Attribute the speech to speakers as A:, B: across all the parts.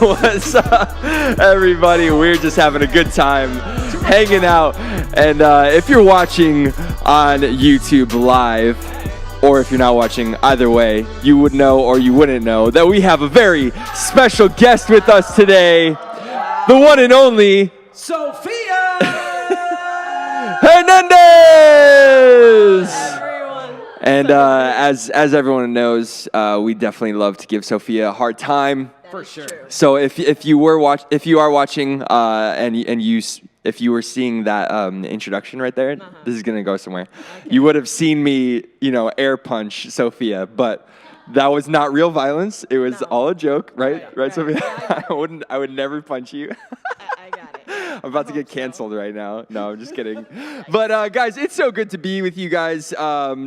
A: What's up, everybody? We're just having a good time hanging out. And if you're watching on YouTube live, or if you're not watching, either way, you would know or you wouldn't know that we have a very special guest with us today. The one and only
B: Sophia
A: Hernandex! And as everyone knows, we definitely love to give Sophia a hard time.
B: For sure.
A: So if you are watching if you were seeing that introduction right there, this is gonna go somewhere. Okay. You would have seen me, air punch Sophia, but that was not real violence. It was all a joke, right? Right, Sophia? Yeah, I would never punch you.
C: I got it.
A: I'm about to get canceled right now. No, I'm just kidding. But guys, it's so good to be with you guys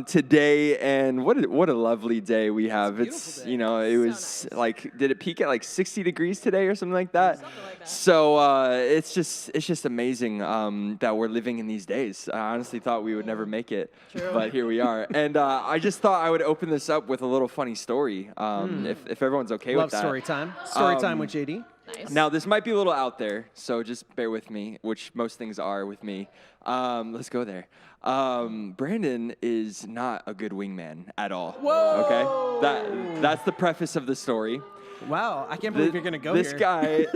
A: today, and what a lovely day we have. It's it was so nice. Did it peak at like 60 degrees today or something like that?
C: Something like that.
A: So it's just amazing that we're living in these days. I honestly thought we would never make it, but here we are. And I just thought I would open this up with a little funny story, if everyone's okay with that.
B: Love story time. Story time with JD.
C: Nice.
A: Now, this might be a little out there, so just bear with me, which most things are with me. Let's go there. Brandon is not a good wingman at all.
B: Whoa!
A: Okay? That's the preface of the story.
B: Wow, I can't believe you're going to go
A: this
B: here.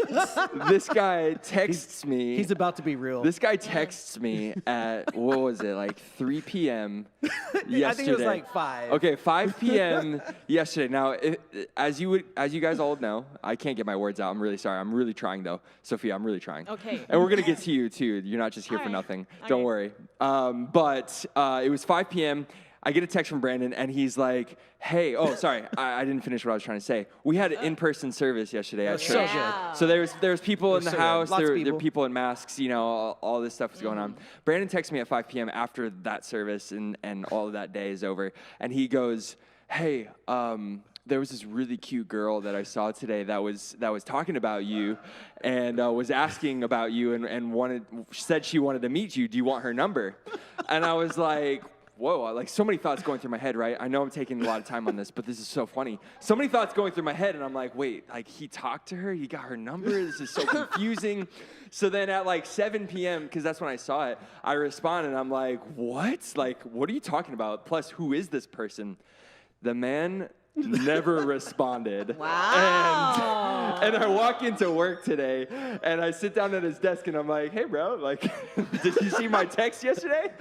A: This guy texts me.
B: He's about to be real.
A: This guy texts me at, what was it, like 3 p.m. yesterday.
B: I think it was like 5.
A: Okay, 5 p.m. yesterday. Now, as you guys all know, I can't get my words out. I'm really sorry. I'm really trying, though. Sophia, I'm really trying.
C: Okay.
A: And we're going to get to you, too. You're not just here for nothing. Don't worry. But it was 5 p.m. I get a text from Brandon, and he's like, hey, sorry, I didn't finish what I was trying to say. We had an in-person service yesterday at church. So there was people in the house, there were people in masks, all this stuff was going on. Brandon texts me at 5 p.m. after that service and all of that day is over, and he goes, hey, there was this really cute girl that I saw today that was talking about you and was asking about you and said she wanted to meet you. Do you want her number? And I was like, whoa, like so many thoughts going through my head, right? I know I'm taking a lot of time on this, but this is so funny. So many thoughts going through my head, and I'm like, wait, like he talked to her? He got her number? This is so confusing. So then at like 7 p.m., because that's when I saw it, I respond, and I'm like, what? Like, what are you talking about? Plus, who is this person? The man never responded.
C: Wow.
A: And I walk into work today, and I sit down at his desk, and I'm like, hey, bro, like, did you see my text yesterday?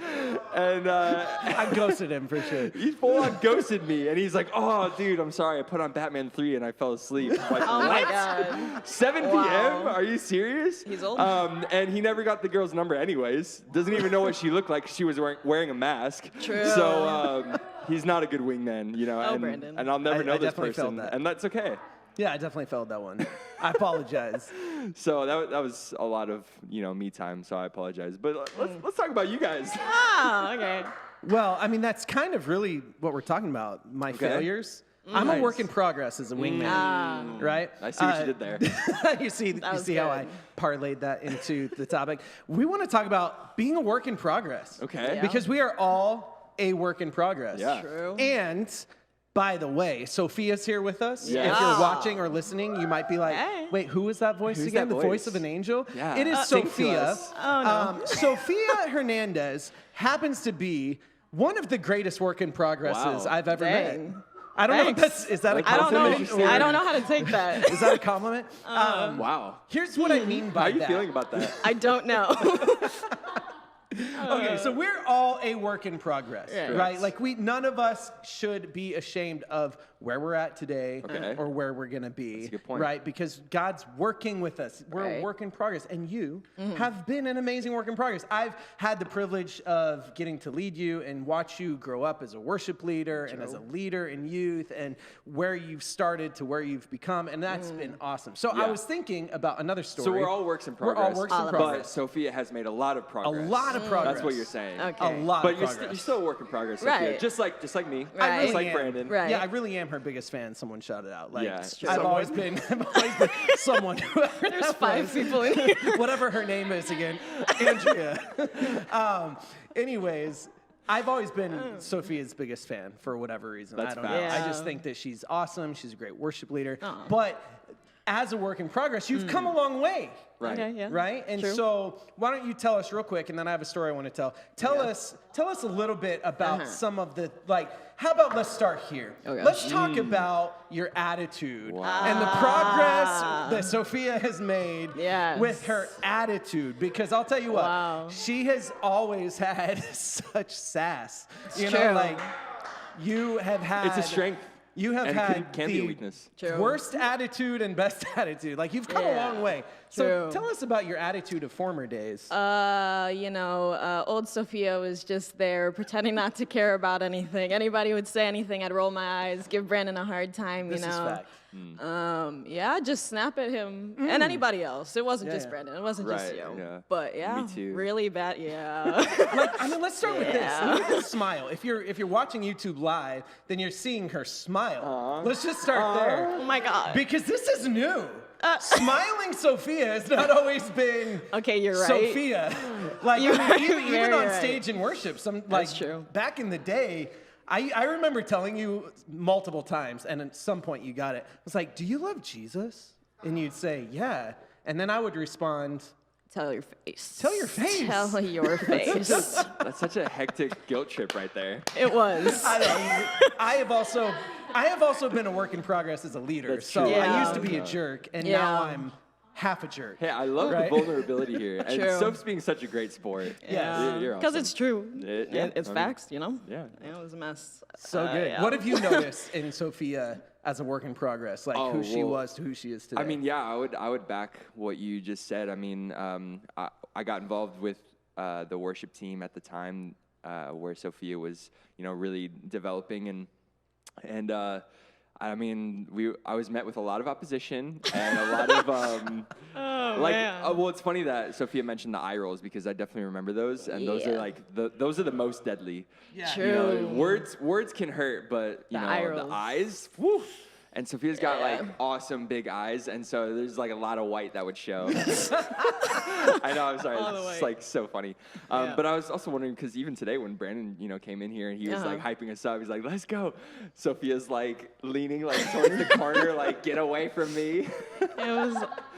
A: And
B: I ghosted him for sure.
A: He full-on ghosted me, and he's like, oh, dude, I'm sorry. I put on Batman 3, and I fell asleep. I'm like,
C: Oh,
A: what?
C: my God.
A: 7 p.m.? Are you serious?
C: He's old.
A: And he never got the girl's number anyways. Doesn't even know what she looked like. She was wearing a mask.
C: True.
A: So he's not a good wingman,
C: Brandon.
A: And I'll never know
B: I
A: this
B: definitely felt
A: person,
B: that.
A: and that's okay.
B: Yeah, I definitely felt that one. I apologize.
A: So that was a lot of me time. So I apologize. But let's talk about you guys.
C: Oh, okay.
B: Well, I mean, that's kind of really what we're talking about. My failures. I'm a work in progress as a wingman, right?
A: I see what you did there.
B: you see how I parlayed that into the topic. We want to talk about being a work in progress.
A: Okay.
C: Yeah.
B: Because we are all a work in progress.
A: Yeah.
C: True.
B: And by the way, Sophia's here with us.
A: Yes.
B: If you're watching or listening, you might be like,
C: Hey.
B: wait, who is that voice
A: Who's
B: again?
A: that
B: The
A: voice?
B: voice of an angel?
A: Yeah.
B: It is
A: Sing to
B: Sophia.
A: us.
C: Oh, no.
B: Sophia Hernandez happens to be one of the greatest work in progresses
A: Wow.
B: I've ever
C: Dang.
B: met. I don't know if
C: Thanks.
B: is that a
C: I don't know.
B: compliment?
C: I don't know how to take that.
B: Is that a compliment?
A: Wow.
B: Here's what I mean by
A: How are you
B: that.
A: feeling about that?
C: I don't know.
B: Okay, so we're all a work in progress,
C: Yeah.
B: right? Like none of us should be ashamed of where we're at today or where we're gonna be,
A: That's a good point.
B: right? Because God's working with us. We're a
C: Right.
B: work in progress, and you have been an amazing work in progress. I've had the privilege of getting to lead you and watch you grow up as a worship leader and as a leader in youth, and where you've started to where you've become, and that's been awesome. So I
A: Yeah.
B: was thinking about another story.
A: So we're all works in
B: We're
A: progress.
B: all works in
C: All of us.
B: progress.
A: But Sophia has made a lot of
B: A
A: progress.
B: lot of progress.
A: That's what you're saying.
C: Okay.
B: A lot
A: But
B: of
A: you're,
B: progress.
A: you're still a work in progress, Sophia.
C: Right.
A: Just like me.
C: Right.
A: Just like
B: am.
A: Brandon.
C: Right.
B: Yeah, I really am her biggest fan. Someone shouted out. Like,
A: Yeah.
B: I've always been someone. Whoever
C: There's
B: that
C: 5
B: was.
C: people in here.
B: Whatever her name is again, Andrea. Anyways, I've always been Sophia's biggest fan for whatever reason.
A: That's
B: I don't know.
A: facts.
B: I just think that she's awesome. She's a great worship leader.
C: Aw.
B: But as a work in progress, you've come a long way.
A: Right.
C: Okay, yeah.
B: Right? And
C: True.
B: so why don't you tell us real quick, and then I have a story I want to tell. Tell us a little bit about some of the, like, how about let's start here.
C: Oh, gosh.
B: Let's talk about your attitude and the progress that Sophia has made
C: Yes.
B: with her attitude. Because I'll tell you what,
C: Wow.
B: she has always had such sass. You know,
C: true.
B: like, you have had...
A: It's a strength.
B: You have
A: and
B: had
A: can
B: the
A: be a weakness.
C: True.
B: worst attitude and best attitude. Like, you've come a long way. So
C: True.
B: tell us about your attitude of former days.
C: Old Sophia was just there pretending not to care about anything. Anybody would say anything, I'd roll my eyes, give Brandon a hard time,
B: This
C: you
B: is
C: know.
B: fact.
C: Just snap at him and anybody else. It wasn't
B: Yeah,
C: just
B: yeah.
C: Brandon. It wasn't just
A: Right,
C: you.
A: yeah.
C: But yeah,
A: Me too.
C: really bad. Yeah.
B: Like, I mean, let's start with this. Look at this smile. If you're watching YouTube live, then you're seeing her smile. Let's just start there.
C: Oh my God.
B: Because this is new. Smiling Sophia has not always been
C: Okay, you're right.
B: Sophia. Like,
C: You're
B: I mean,
C: right,
B: even
C: very
B: on
C: right.
B: stage in worship,
C: That's true.
B: back in the day, I remember telling you multiple times, and at some point you got it. I was like, do you love Jesus? And you'd say, yeah. And then I would respond,
C: Tell your face.
B: Tell your face.
C: Tell your face.
A: That's such a hectic guilt trip right there.
C: It was.
B: I have also been a work in progress as a leader.
A: That's
B: So
A: true.
B: I
C: Yeah.
B: used to be a jerk, and
C: Yeah.
B: now I'm half a jerk.
A: Hey, I love
B: Right.
A: the vulnerability here. And
C: True.
A: Soph's being such a great sport.
B: Yeah.
A: You're
C: Because
A: awesome.
C: it's true.
A: Yeah,
C: It's
A: I mean,
C: facts, you know?
A: Yeah.
C: It was a mess.
B: So good.
C: Yeah.
B: What have you noticed in Sophia as a work in progress? Like
A: Oh,
B: who she
A: well,
B: was to who she is today?
A: I mean, yeah, I would back what you just said. I mean, I got involved with the worship team at the time where Sophia was, really developing, and I mean, I was met with a lot of opposition and a lot of well, it's funny that Sophia mentioned the eye rolls because I definitely remember those, and those are
C: Yeah.
A: like those are the most deadly.
B: Yeah.
C: True.
A: Words can hurt, but
C: The eye
A: the
C: rolls.
A: eyes, whew. And Sophia's got like awesome big eyes, and so there's like a lot of white that would show. I know, I'm sorry,
C: All the
A: it's
C: white.
A: like so funny.
C: Yeah.
A: But I was also wondering because even today when Brandon, came in here and he was like hyping us up, he's like, "Let's go." Sophia's like leaning like towards the corner, like, "Get away from me."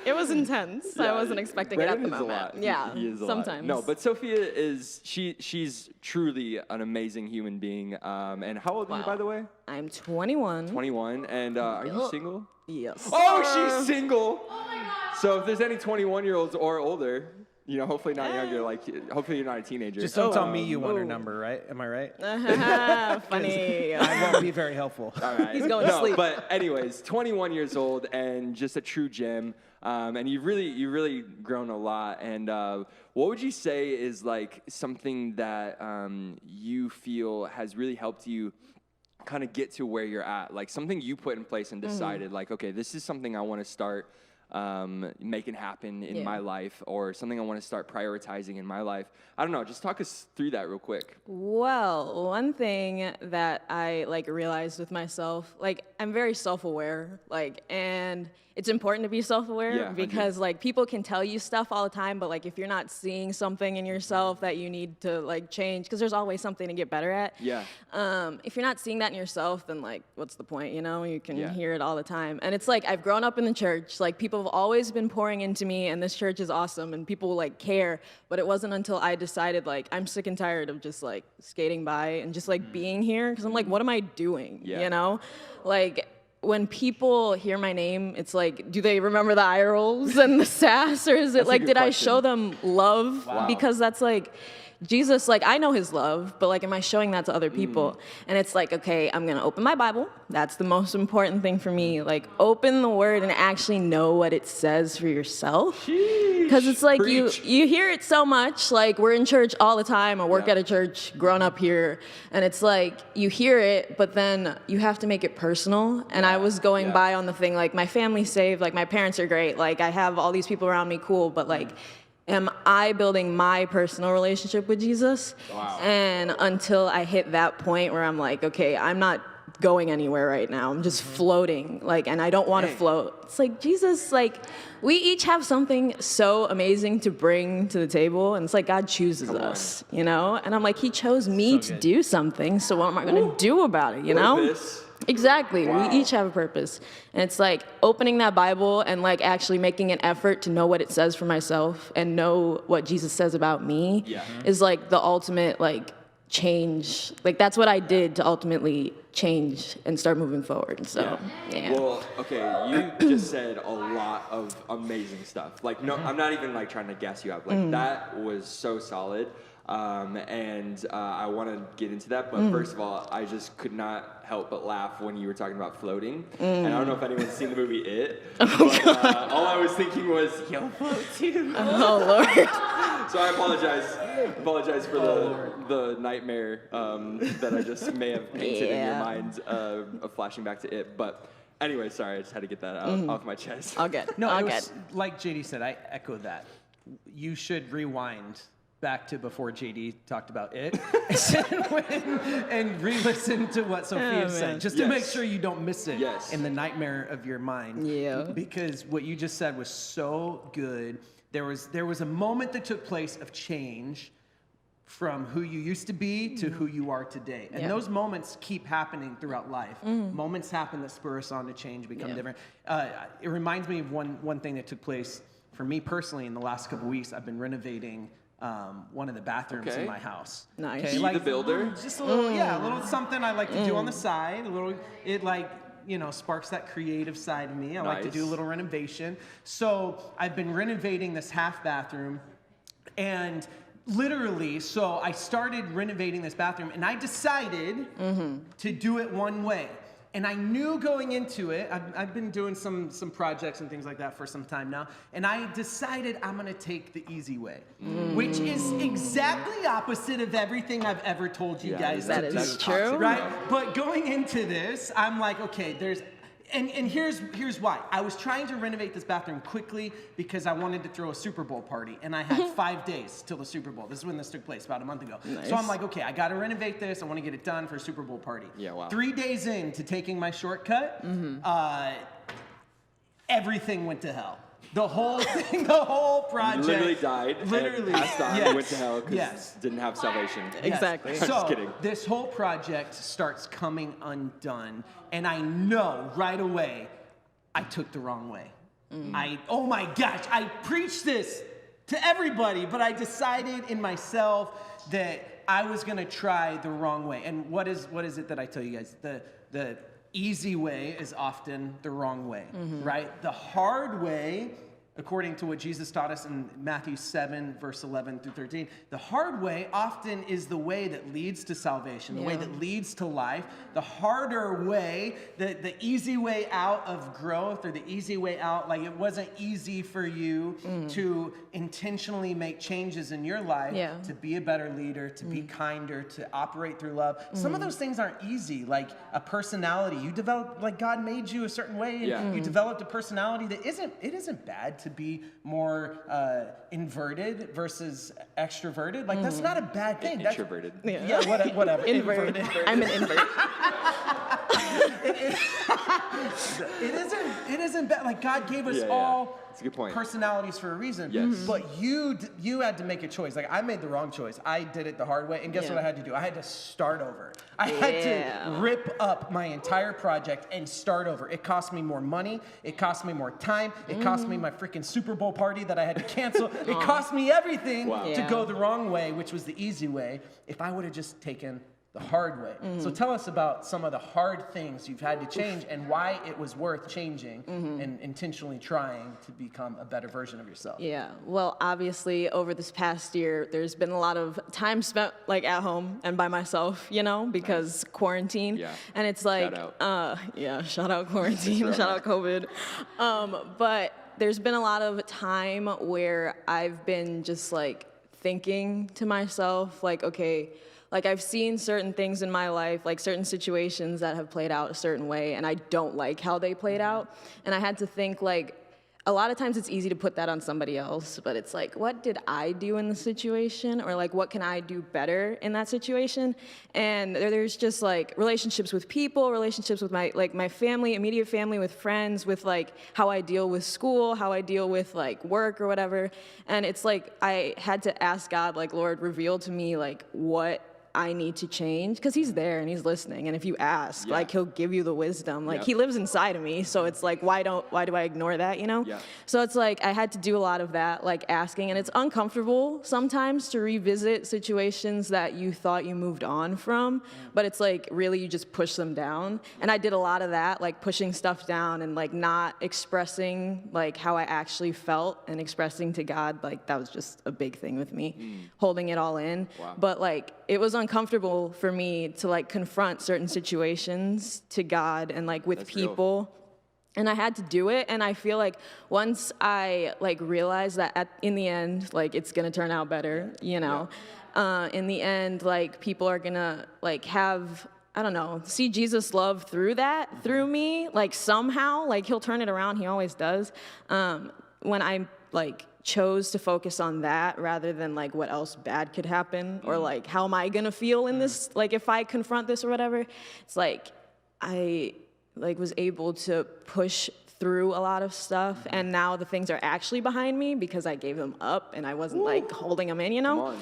C: It was intense. I
A: Yeah,
C: wasn't expecting it at
A: Brandon
C: the
A: is a
C: moment.
A: lot.
C: Yeah,
A: He is a lot.
C: sometimes.
A: No, but Sophia is she's truly an amazing human being. And how old are you,
C: Wow.
A: by the way?
C: I'm 21.
A: 21. And are you
C: Yup.
A: single?
C: Yes.
A: Oh, she's single. Oh my God. So if there's any 21-year-olds or older, hopefully not younger, like hopefully you're not a teenager.
B: Just don't tell me you want her number, right? Am I right?
C: Funny.
B: I won't be very helpful.
A: All right.
C: He's going to sleep.
A: But anyways, 21 years old and just a true gem. And you've really grown a lot. And what would you say is like something that you feel has really helped you kind of get to where you're at? Like something you put in place and decided like, okay, this is something I want to start making happen in my life, or something I want to start prioritizing in my life. I don't know, just talk us through that real quick.
C: Well, one thing that I realized with myself, I'm very self-aware, and it's important to be self-aware
A: Yeah,
C: because people can tell you stuff all the time, but if you're not seeing something in yourself that you need to change, because there's always something to get better at.
A: Yeah.
C: If you're not seeing that in yourself, then what's the point? You can
A: Yeah.
C: hear it all the time, and it's I've grown up in the church. People have always been pouring into me, and this church is awesome, and people care. But it wasn't until I decided I'm sick and tired of just skating by and just being here, because I'm what am I doing?
A: Yeah.
C: When people hear my name, it's do they remember the eye rolls and the sass, or is it
A: That's a good
C: did I
A: question.
C: show them love?
A: Wow.
C: Because that's Jesus, I know his love, but am I showing that to other people? And it's okay, I'm gonna open my Bible. That's the most important thing for me. Open the word and actually know what it says for yourself. Because it's
A: Preach.
C: you hear it so much, we're in church all the time. I work at a church, grown up here, and it's you hear it, but then you have to make it personal. And I was going by on the thing, my family's saved, my parents are great, I have all these people around me, cool, but am I building my personal relationship with Jesus?
A: Wow.
C: And until I hit that point where I'm okay, I'm not going anywhere right now. I'm just floating, like, and I don't want to float. It's like, Jesus, like, we each have something so amazing to bring to the table, and it's like God chooses us, you know? And I'm like, he chose me to do something, so what am I going to do about it, you know?
A: Purpose.
C: Exactly. We each have a purpose. And it's like opening that Bible and like actually making an effort to know what it says for myself and know what Jesus says about me is like the ultimate like change. Like that's what I did to ultimately change and start moving forward. So, yeah.
A: Well, okay, you just said a lot of amazing stuff. Like, no, I'm not even like trying to gas you up. Like that was so solid. And I want to get into that, but first of all, I just could not help but laugh when you were talking about floating. And I don't know if anyone's seen the movie It, but all I was thinking was, you'll float too.
C: Oh, Lord.
A: So I apologize for the nightmare that I just may have painted in your mind of flashing back to It. But anyway, sorry, I just had to get that off my chest.
C: All good.
B: No,
C: All
B: it
C: good.
B: was, like JD said, I echo that. You should rewind back to before JD talked about It and re-listen to what Sophia said, just to make sure you don't miss it in the nightmare of your mind.
C: Yeah.
B: Because what you just said was so good. There was a moment that took place of change from who you used to be to who you are today. And those moments keep happening throughout life. Moments happen that spur us on to change, become different. It reminds me of one thing that took place for me personally in the last couple weeks. I've been renovating one of the bathrooms in my house.
C: Nice.
A: Okay, like the builder?
B: Just a little something I like to do on the side. It sparks that creative side of me. I like to do a little renovation. So I've been renovating this half bathroom, and literally, so I started renovating this bathroom, and I decided to do it one way. And I knew going into it, I've been doing some projects and things like that for some time now, and I decided I'm gonna take the easy way, which is exactly opposite of everything I've ever told you guys to do.
C: That is true.
B: Right? But going into this, I'm like, okay, and here's why. I was trying to renovate this bathroom quickly because I wanted to throw a Super Bowl party, and I had 5 days till the Super Bowl. This is when this took place, about a month ago.
C: Nice.
B: So I'm like, okay, I gotta renovate this. I wanna get it done for a Super Bowl party.
A: Yeah, wow.
B: 3 days into taking my shortcut, everything went to hell. The whole thing, the whole project.
A: Literally died.
B: Literally.
A: And passed on and went to hell because
B: Yes.
A: didn't have salvation.
C: Exactly.
B: So
A: just kidding.
B: this whole project starts coming undone, and I know right away I took the wrong way. Oh my gosh, I preached this to everybody, but I decided in myself that I was gonna try the wrong way. And what is it that I tell you guys? The easy way is often the wrong way, right? The hard way, according to what Jesus taught us in Matthew 7, verse 11 through 13, the hard way often is the way that leads to salvation, the way that leads to life. The harder way, the easy way out of growth, or the easy way out, like it wasn't easy for you to intentionally make changes in your life, to be a better leader, to be kinder, to operate through love. Some of those things aren't easy, like a personality. You develop, like God made you a certain way, and you developed a personality that isn't bad to be more inverted versus extroverted. Like that's not a bad thing.
A: Introverted.
B: Whatever.
C: Inverted. I'm an invert.
B: It isn't bad. Like God gave us all
A: That's a good point.
B: personalities for a reason.
A: Yes.
B: But you had to make a choice. Like I made the wrong choice. I did it the hard way. And guess what I had to do? I had to start over. I had to rip up my entire project and start over. It cost me more money. It cost me more time. It cost me my freaking Super Bowl party that I had to cancel. It cost me everything to go the wrong way, which was the easy way, if I would have just taken the hard way. So tell us about some of the hard things you've had to change and why it was worth changing and intentionally trying to become a better version of yourself.
C: Yeah, well, obviously, over this past year, there's been a lot of time spent like at home and by myself, you know, because quarantine.
A: Yeah.
C: And it's like, shout out quarantine, shout out COVID. But there's been a lot of time where I've been just like thinking to myself, like, okay, like I've seen certain things in my life, like certain situations that have played out a certain way, and I don't like how they played out. And I had to think like, a lot of times it's easy to put that on somebody else, but it's like, what did I do in the situation? Or like, what can I do better in that situation? And there's just like relationships with people, relationships with my family, immediate family, with friends, with like how I deal with school, how I deal with like work or whatever. And it's like, I had to ask God, like, Lord, reveal to me like what I need to change, because he's there and he's listening, and if you ask, like, he'll give you the wisdom. Like, he lives inside of me, so it's like, why do I ignore that, you know? So it's like I had to do a lot of that, like asking, and it's uncomfortable sometimes to revisit situations that you thought you moved on from, but it's like really you just push them down. And I did a lot of that, like pushing stuff down and like not expressing like how I actually felt, and expressing to God, like that was just a big thing with me, holding it all in. But like it was uncomfortable for me to like confront certain situations to God and like with people. And I had to do it. And I feel like once I like realized that in the end, like it's gonna turn out better, you know, in the end, like people are gonna like have, I don't know, see Jesus' love through that, through me, like somehow, like he'll turn it around. He always does. When I like chose to focus on that rather than like what else bad could happen, or like how am I gonna feel in this, like if I confront this or whatever, it's like I like was able to push through a lot of stuff, and now the things are actually behind me because I gave them up and I wasn't like holding them in, you know?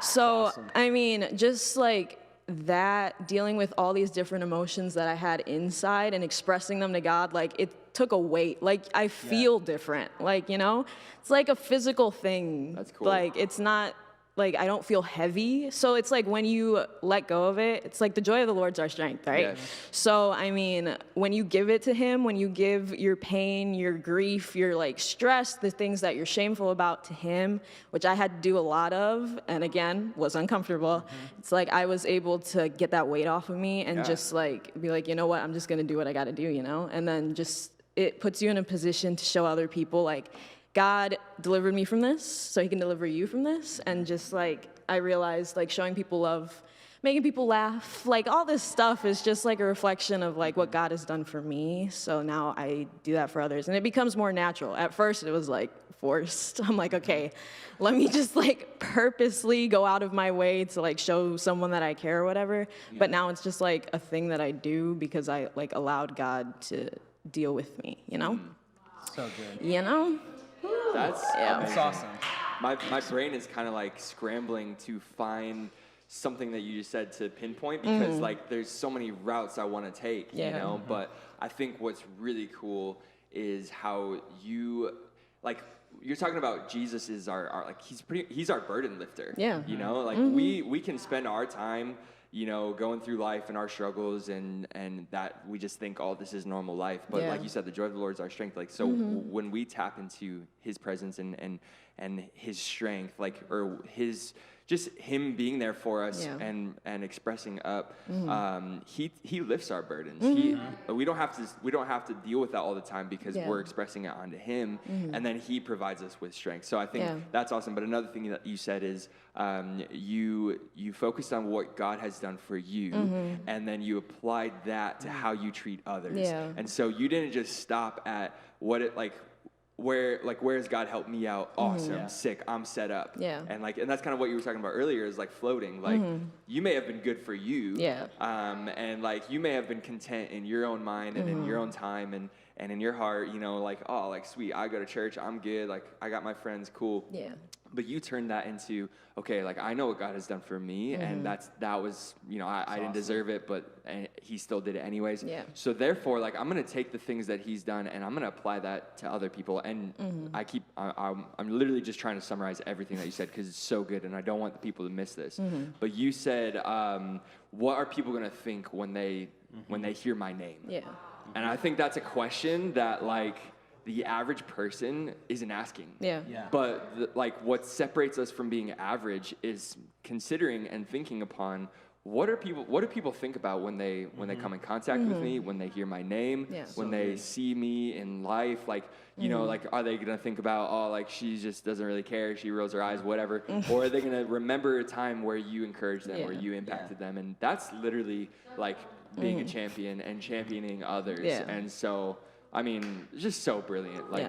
C: So I mean, just like that, dealing with all these different emotions that I had inside and expressing them to God, like it took a weight. Like I feel different, like, you know, it's like a physical thing.
A: That's cool.
C: Like it's not like I don't feel heavy. So it's like when you let go of it, it's like the joy of the Lord's our strength, right?
A: Yes.
C: So I mean, when you give it to him, when you give your pain, your grief, your like stress, the things that you're shameful about to him, which I had to do a lot of, and again, was uncomfortable. It's like I was able to get that weight off of me and just like be like, you know what, I'm just gonna do what I gotta do, you know? And then just, it puts you in a position to show other people like, God delivered me from this, so he can deliver you from this. And just like, I realized like showing people love, making people laugh, like all this stuff is just like a reflection of like what God has done for me. So now I do that for others, and it becomes more natural. At first it was like forced. I'm like, okay, let me just like purposely go out of my way to like show someone that I care or whatever. But now it's just like a thing that I do because I like allowed God to deal with me, you know?
B: So good.
C: You know?
A: That's
B: That's awesome.
A: My brain is kind of like scrambling to find something that you just said to pinpoint, because like there's so many routes I want to take, you know, but I think what's really cool is how you, like, you're talking about Jesus is our like he's our burden lifter. You know, like we can spend our time, you know, going through life and our struggles, and that we just think, oh, this is normal life. But like you said, the joy of the Lord is our strength. Like, so when we tap into his presence and his strength, like, or his, just him being there for us and expressing up, he lifts our burdens. We don't have to deal with that all the time because we're expressing it onto him, and then he provides us with strength. So I think that's awesome. But another thing that you said is you focused on what God has done for you, and then you applied that to how you treat others. And so you didn't just stop at what it like. Where has God helped me out? Awesome, sick, I'm set up. And that's kind of what you were talking about earlier, is like floating. Like you may have been good for you. And like you may have been content in your own mind and in your own time and in your heart, you know, like, oh, like sweet, I go to church, I'm good, like I got my friends, cool. But you turned that into, okay, like I know what God has done for me, and that was, you know, I didn't deserve it, but he still did it anyways. So therefore, like I'm gonna take the things that he's done and I'm gonna apply that to other people. And I'm literally just trying to summarize everything that you said because it's so good, and I don't want the people to miss this. But you said, what are people gonna think when they hear my name? And I think that's a question that like the average person isn't asking. But like what separates us from being average is considering and thinking upon what do people think about when they come in contact with me, when they hear my name, when they see me in life, like, you know, like, are they gonna think about, oh, like she just doesn't really care, she rolls her eyes, whatever, or are they gonna remember a time where you encouraged them, where you impacted them? And that's literally like being a champion and championing others. And so I mean, it's just so brilliant. Like,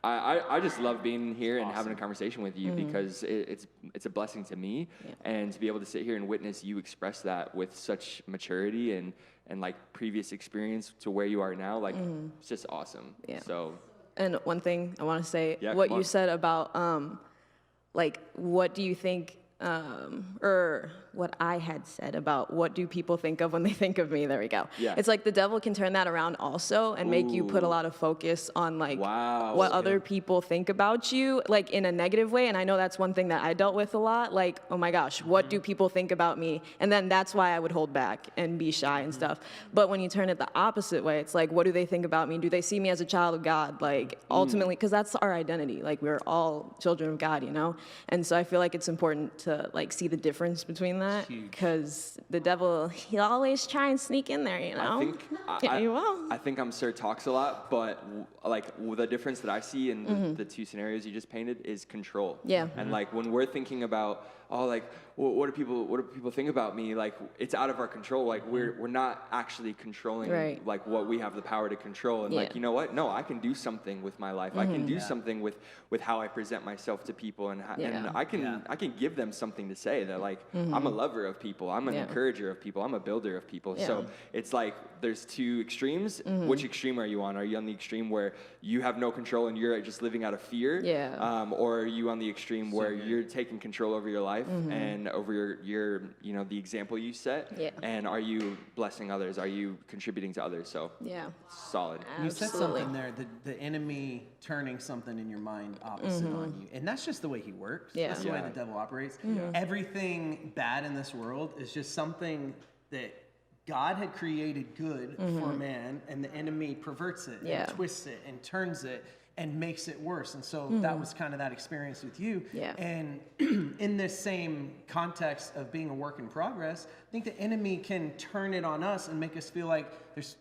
A: I just love being here and having a conversation with you because it's a blessing to me, and to be able to sit here and witness you express that with such maturity and like previous experience to where you are now, like it's just awesome.
C: Yeah.
A: So.
C: And one thing I want to say,
A: Yeah,
C: what you said about like, what do you think, or what I had said about what do people think of when they think of me? There we go.
A: Yeah.
C: It's like the devil can turn that around also and make you put a lot of focus on like what other people think about you, like in a negative way. And I know that's one thing that I dealt with a lot. Like, oh my gosh, what do people think about me? And then that's why I would hold back and be shy and stuff. But when you turn it the opposite way, it's like, what do they think about me? Do they see me as a child of God? Like ultimately, because that's our identity. Like we're all children of God, you know? And so I feel like it's important to like see the difference between that, because the devil, he'll always try and sneak in there, you know?
A: I think I'm Sir Talks a lot, but like the difference that I see in the two scenarios you just painted is control.
C: Yeah.
A: And like when we're thinking about, oh, like what do people think about me? Like it's out of our control. Like we're not actually controlling like what we have the power to control. And like, you know what? No, I can do something with my life. I can do something with how I present myself to people, and I can give them something to say that like I'm a lover of people. I'm an encourager of people. I'm a builder of people. So it's like there's two extremes. Which extreme are you on? Are you on the extreme where you have no control and you're just living out of fear? Or are you on the extreme where you're taking control over your life and over your the example you set? And are you blessing others? Are you contributing to others? So solid.
B: You said something there, the enemy turning something in your mind opposite on you. And that's just the way he works. That's the way the devil operates. Everything bad in this world is just something that God had created good for man, and the enemy perverts it and twists it and turns it and makes it worse. And so that was kind of that experience with you. And in this same context of being a work in progress, I think the enemy can turn it on us and make us feel like there's,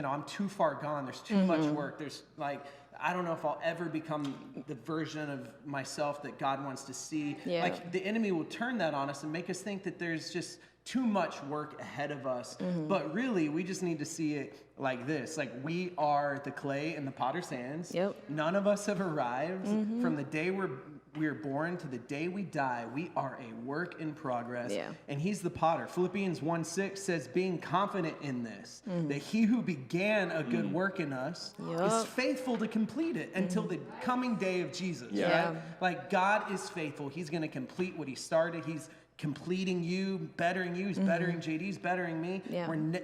B: I'm too far gone. There's too much work. There's like, I don't know if I'll ever become the version of myself that God wants to see. Like the enemy will turn that on us and make us think that there's just too much work ahead of us. But really, we just need to see it like this. Like we are the clay in the potter's hands. None of us have arrived. From the day we are born to the day we die, we are a work in progress. And he's the potter. Philippians 1:6 says, being confident in this, that he who began a good work in us is faithful to complete it until the coming day of Jesus. Right? Like God is faithful. He's going to complete what he started. He's completing you, bettering you. He's bettering JD. He's bettering me.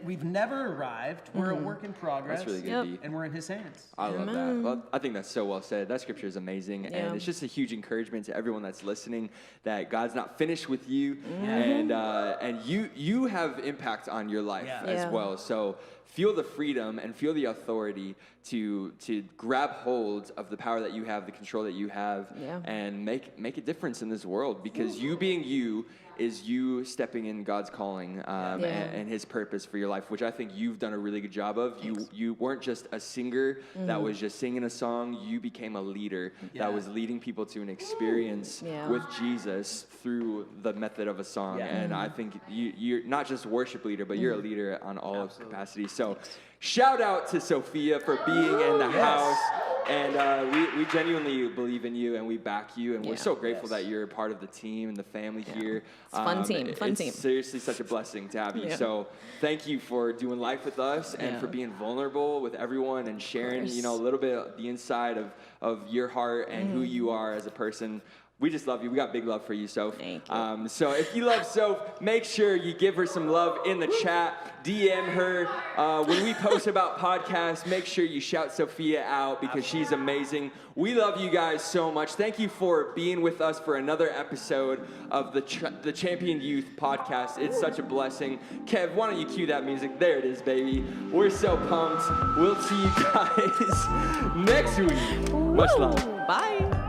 B: We've never arrived. We're a work in progress.
A: That's really good,
B: and we're in his hands.
A: I love that. Well, I think that's so well said. That scripture is amazing, and it's just a huge encouragement to everyone that's listening that God's not finished with you, and you have impact on your life as well. So feel the freedom and feel the authority to grab hold of the power that you have, the control that you have, and make a difference in this world, because you being you is you stepping in God's calling and his purpose for your life, which I think you've done a really good job of. You weren't just a singer that was just singing a song. You became a leader that was leading people to an experience with Jesus through the method of a song. And I think you're not just a worship leader, but you're a leader on all capacities. So shout out to Sophia for being in the house. And we genuinely believe in you, and we back you, and we're so grateful that you're a part of the team and the family here.
C: It's a fun team,
A: It's seriously such a blessing to have you. So thank you for doing life with us and for being vulnerable with everyone and sharing, a little bit of the inside of your heart and who you are as a person. We just love you. We got big love for you, Soph.
C: Thank you.
A: So if you love Soph, make sure you give her some love in the chat. DM her. When we post about podcasts, make sure you shout Sophia out, because she's amazing. We love you guys so much. Thank you for being with us for another episode of the Champion Youth podcast. It's such a blessing. Kev, why don't you cue that music? There it is, baby. We're so pumped. We'll see you guys next week. Much love.
C: Bye.